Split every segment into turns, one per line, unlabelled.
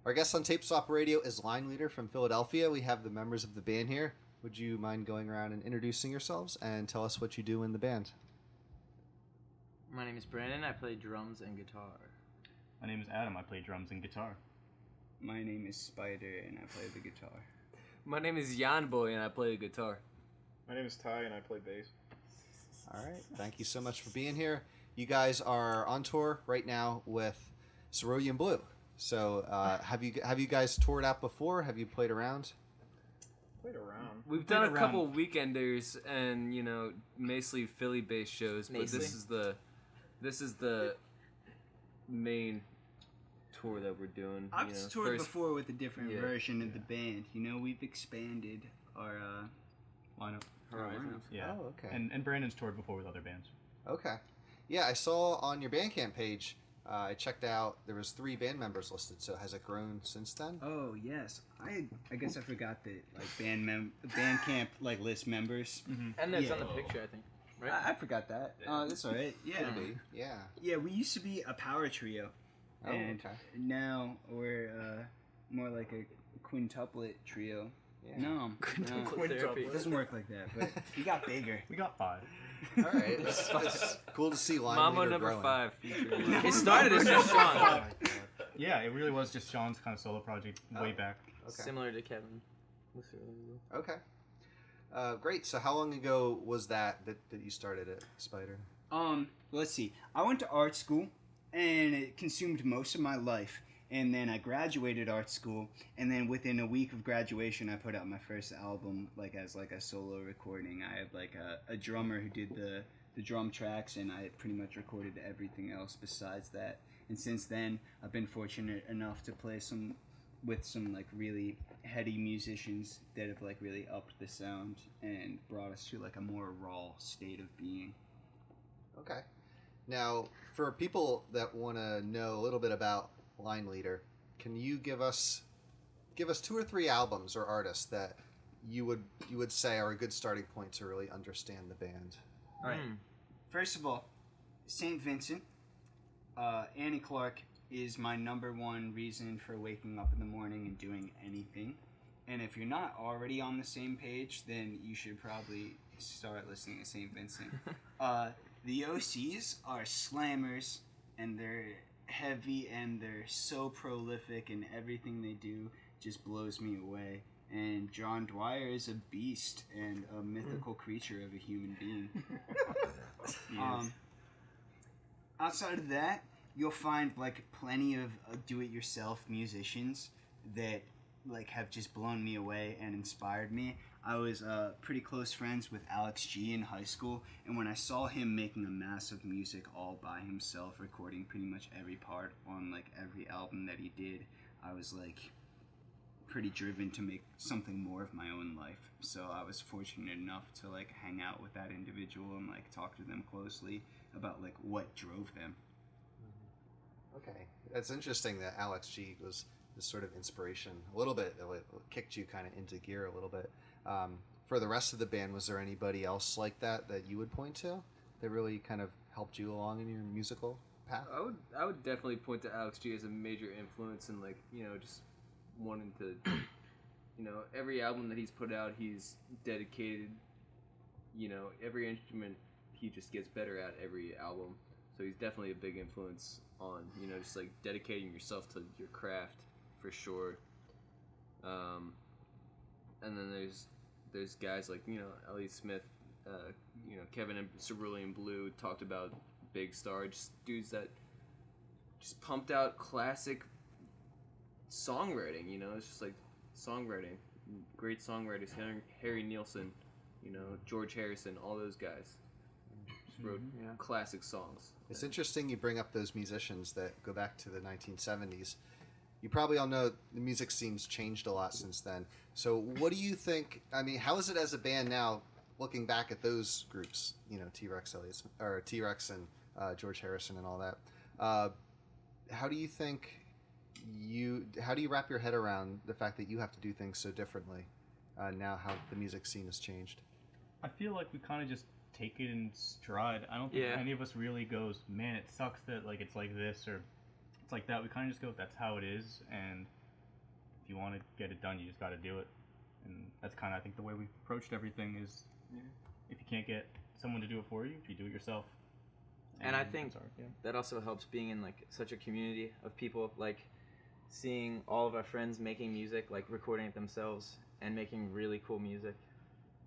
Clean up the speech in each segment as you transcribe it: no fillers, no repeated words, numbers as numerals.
Our guest on Tape Swap Radio is Line Leader from Philadelphia. We have the members of the band here. Would you mind going around and introducing yourselves and tell us what you do in the band?
My name is Brandon. I play drums and guitar.
My name is Adam. I play drums and guitar.
My name is Spider, and I play the guitar.
My name is Jan Boy, and I play the guitar.
My name is Ty, and I play bass.
All right. Thank you so much for being here. You guys are on tour right now with Cerulean Blue. So have you guys toured out before? Have you played around?
Played around.
We've done a couple weekenders and mostly Philly-based shows, but this is the main tour that we're doing.
I've toured before with a different version of the band. We've expanded our
lineup.
Horizons.
Yeah.
Oh, okay.
And Brandon's toured before with other bands.
Okay. Yeah, I saw on your Bandcamp page. I checked out. There was 3 band members listed. So has it grown since then?
Oh yes, I guess I forgot that Bandcamp list members.
Mm-hmm. And that's on the picture, I think. Right?
I forgot that. Oh, that's all right. Yeah.
Maybe. Yeah.
Yeah, we used to be a power trio.
Oh,
and
okay.
now we're more like a quintuplet trio.
Yeah.
No,
Therapy.
it doesn't work like that. But we got bigger.
We got 5.
All right. It's cool to see Line
Mama
Leader
number
growing.
5.
It started as just Sean.
Yeah, it really was just Sean's kind of solo project way back.
Okay.
Similar to Kevin.
Okay. Great. So how long ago was that you started it, Spider?
Let's see. I went to art school, and it consumed most of my life. And then I graduated art school, and then within a week of graduation, I put out my first album, as a solo recording. I had a drummer who did the drum tracks, and I had pretty much recorded everything else besides that. And since then, I've been fortunate enough to play with some really heady musicians that have really upped the sound and brought us to a more raw state of being.
Okay. Now, for people that want to know a little bit about Line Leader, can you give us 2 or 3 albums or artists that you would say are a good starting point to really understand the band?
All right. First of all, St. Vincent, Annie Clark is my number one reason for waking up in the morning and doing anything. And if you're not already on the same page, then you should probably start listening to St. Vincent. The OCs are slammers, and they're heavy, and they're so prolific, and everything they do just blows me away. And John Dwyer is a beast and a mythical creature of a human being. Outside of that, you'll find plenty of do-it-yourself musicians that have just blown me away and inspired me. I was pretty close friends with Alex G in high school, and when I saw him making a massive music all by himself, recording pretty much every part on every album that he did, I was pretty driven to make something more of my own life. So I was fortunate enough to hang out with that individual and talk to them closely about what drove them.
Okay. That's interesting that Alex G was this sort of inspiration. A little bit, it kicked you kind of into gear a little bit. For the rest of the band, was there anybody else like that you would point to that really kind of helped you along in your musical path?
I would definitely point to Alex G as a major influence and just wanting to every album that he's put out, he's dedicated, every instrument he just gets better at every album. So he's definitely a big influence on, just dedicating yourself to your craft for sure. And then there's guys like, Ellie Smith, Kevin and Cerulean Blue talked about Big Star, just dudes that just pumped out classic songwriting, it's just songwriting. Great songwriters, Harry Nilsson, George Harrison, all those guys just wrote classic songs.
It's interesting you bring up those musicians that go back to the 1970s. You probably all know the music scene's changed a lot since then. So what do you think, how is it as a band now, looking back at those groups, T-Rex and George Harrison and all that, how do you wrap your head around the fact that you have to do things so differently now, how the music scene has changed?
I feel like we kind of just take it in stride. I don't think any of us really goes, man, it sucks that it's like this or it's like that. We kind of just go, that's how it is, and if you want to get it done, you just got to do it. And that's kind of, I think, the way we've approached everything is, if you can't get someone to do it for you, you do it yourself.
And I think that also helps being in like such a community of people, like seeing all of our friends making music, like recording it themselves and making really cool music.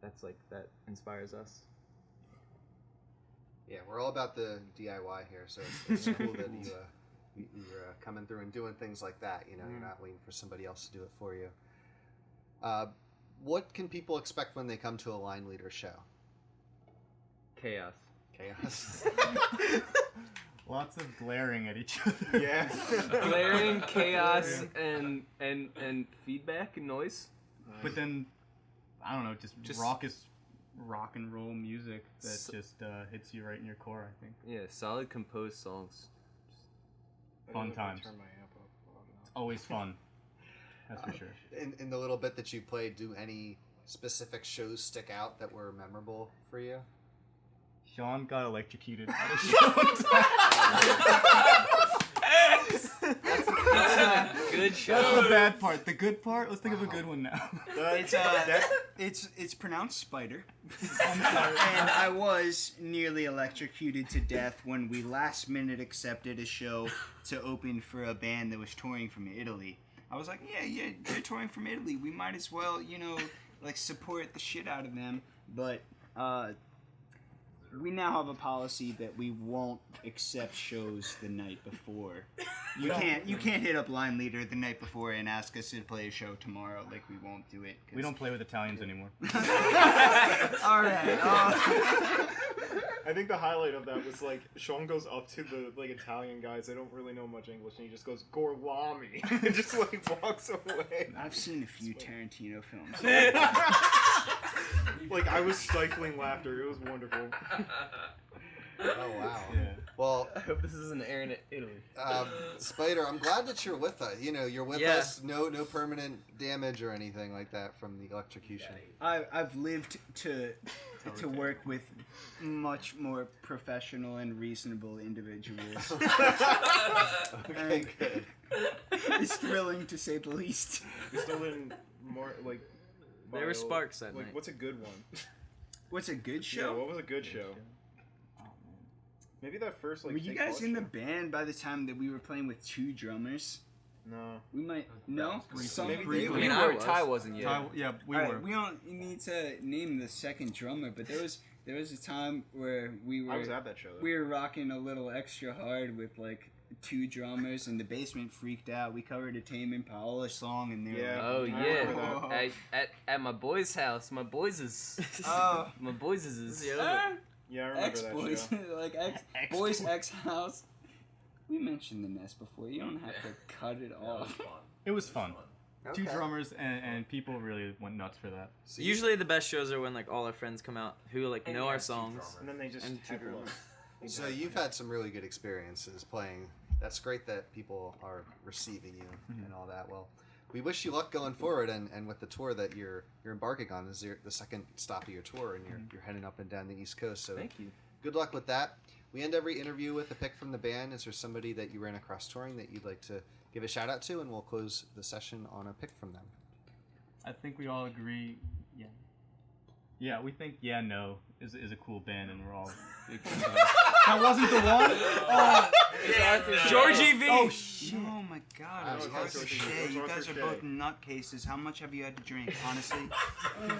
That's like, that inspires us.
Yeah, we're all about the DIY here, so it's cool that you're coming through and doing things like that. You know, you're not waiting for somebody else to do it for you. What can people expect when they come to a Line Leader show?
Chaos.
Lots of glaring at each other.
Yeah.
Glaring, chaos, and feedback and noise.
But then, I don't know, just raucous rock and roll music that just hits you right in your core, I think.
Yeah, solid composed songs.
Fun times.
Turn my amp up.
It's always fun. That's for sure.
In the little bit that you played, do any specific shows stick out that were memorable for you?
Sean got electrocuted at a show.
That's a good show.
That's the bad part. The good part? Let's think of a good one now.
It's pronounced spider. And I was nearly electrocuted to death when we last minute accepted a show to open for a band that was touring from Italy. I was like, yeah, they're touring from Italy. We might as well, like support the shit out of them. But we now have a policy that we won't accept shows the night before. You can't hit up Line Leader the night before and ask us to play a show tomorrow. Like, we won't do it.
We don't play with Italians anymore.
All right.
I think the highlight of that was like Sean goes up to the like Italian guys. They don't really know much English, and he just goes "Gorlami" and just like walks away.
I've seen a few Tarantino films.
Like I was stifling laughter. It was wonderful.
Oh wow.
Yeah.
Well,
I hope this isn't airing in Italy.
Spider, I'm glad that you're with us. You're with
Yeah.
us. No permanent damage or anything like that from the electrocution.
I've lived to work with much more professional and reasonable individuals.
Okay, good.
It's thrilling to say the least.
You're still in more like.
There were sparks that
Like,
night.
what's a good one?
What's a good
Yeah,
show?
what was a good show? Maybe that first like.
Were you
Fake
guys
College
in the
show?
band by the time that we were playing with 2 drummers?
No.
We might no.
Maybe
briefly.
we
I
were.
mean, Ty wasn't yet.
Yeah, we
All
were.
right, we don't need to name the second drummer, but there was a time where
I was at that show. Though.
we were rocking a little extra hard with like 2 drummers, and the basement freaked out. We covered a Tame Impala song, and they were
Yeah.
Oh
I remember
yeah, at my boy's house. My boys is
Oh.
my boys is.
Yeah, I remember
X
that
boys,
show.
like Boys X House. We mentioned the nest before. You don't have to cut it off.
It was fun.
Okay.
2 drummers and people really went nuts for that.
So
Usually the best shows are when like all our friends come out who like know our songs.
And then they just
And two
heckle
drummers.
us.
So you've had some really good experiences playing. That's great that people are receiving you and all that. Well, we wish you luck going forward, and with the tour that you're embarking on. This is the second stop of your tour, and you're heading up and down the East Coast. So
Thank you.
good luck with that. We end every interview with a pick from the band. Is there somebody that you ran across touring that you'd like to give a shout out to, and we'll close the session on a pick from them.
I think we all agree. Yeah. Yeah, we think Yeah No is a cool band, and we're all big fans of that. That wasn't the one.
Georgie V.
Oh my God!
Wow,
It was
you guys
Arthur
are-
Shea. You guys are
Shea.
both nutcases. How much have you had to drink, honestly?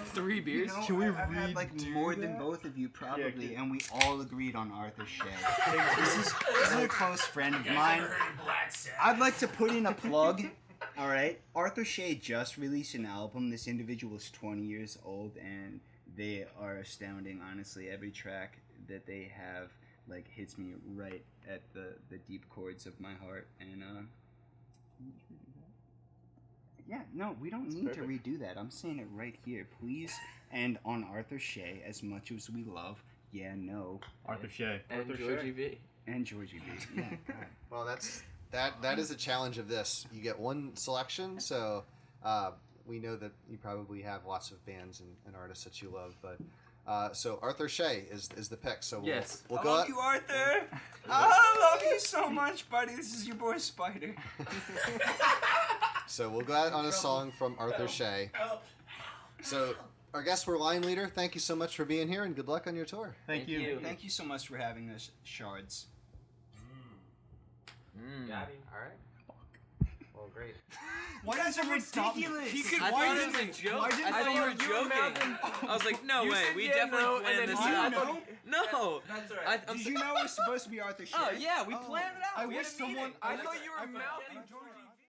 3 beers.
Can we
I've had like
redo
more than
that?
both of you probably,
Yeah,
and we all agreed on Arthur Shea. This is a close friend of mine. I'd like to put in a plug. All right, Arthur Shea just released an album. This individual is 20 years old, and they are astounding. Honestly, every track that they have like hits me right at the deep chords of my heart. And yeah, no, we don't need to redo that. I'm saying it right here, please. And on Arthur Shea, as much as we love Yeah No
Arthur Shea.
And
Arthur
Georgie
Shea.
V.
and Georgie B. Yeah, God.
Well, that is a challenge of this. You get one selection, so we know that you probably have lots of bands and artists that you love, but so Arthur Shea is the pick. So
Yes.
we'll
I
go.
love you, Arthur. I love you so much, buddy. This is your boy Spider.
So So we'll go out on a song from Arthur Shea. So our guests were Line Leader. Thank you so much for being here, and good luck on your tour.
Thank you.
Thank you so much for having us, Shards.
Got him. All right. Well, great.
Why does everyone stop me? He could.
I thought it was a joke. I thought you were joking. I was like, no way. We definitely planned this out. No.
That's alright.
Did you know we're supposed to be Arthur Shea?
Oh yeah, we planned it out.
I
We
wish
had a meeting.
someone.
I
thought you were mouthing.